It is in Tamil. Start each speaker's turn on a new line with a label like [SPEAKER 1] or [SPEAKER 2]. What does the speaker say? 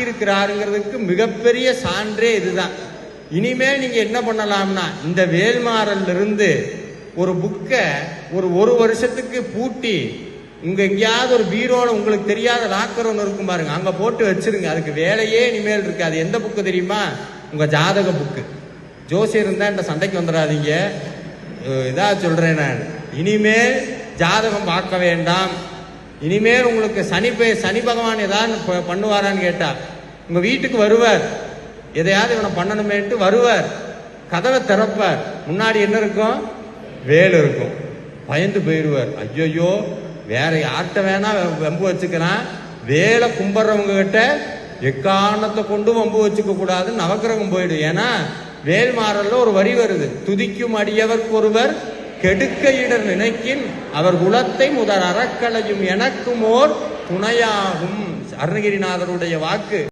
[SPEAKER 1] இருக்கிறாருங்கிறதுக்கு மிகப்பெரிய சான்றே இதுதான். இனிமே நீங்க என்ன பண்ணலாம்னா, இந்த வேல்மாறல்ல இருந்து ஒரு புக்கை ஒரு வருஷத்துக்கு பூட்டி உங்க எங்கேயாவது ஒரு பீரோல உங்களுக்கு தெரியாத லாக்கர் ஒன்று இருக்கும் பாருங்க, அங்க போட்டு வச்சிருங்க. அதுக்கு வேலையே இனிமேல் இருக்காது. எந்த புக்கு தெரியுமா? உங்க ஜாதக புக்கு. ஜோசியர் இருந்தா இந்த சண்டைக்கு வந்துடாதீங்க, இதா சொல்றேன் நான். இனிமேல் ஜாதகம் பார்க்க வேண்டாம். இனிமேல் உங்களுக்கு சனி பகவான் ஏதாவது பண்ணுவாரான்னு கேட்டா உங்க வீட்டுக்கு வருவார், எதையாவது இவனை பண்ணணுமேட்டு வருவார், கதவை திறப்பார், முன்னாடி என்ன இருக்கும்? வேல் இருக்கும். பயந்து போயிடுவார். ஐயோ வேற யார்கிட்ட வேணா வம்பு வச்சுக்கிறான், வேலை கும்பிட்றவங்க கிட்ட எக்காரணத்தை கொண்டு வம்பு வச்சுக்க கூடாது, நவக்கிரகம் போயிடும். ஏன்னா வேல்மாறல்ல ஒரு வரி வருது, துதிக்கும் அடியவர்க்கு ஒருவர் கெடுக்க இடர் நினைக்கின் அவர் குலத்தை முதல் அறக்கலையும் எனக்கும் ஓர் துணையாகும். அருணகிரிநாதருடைய வாக்கு.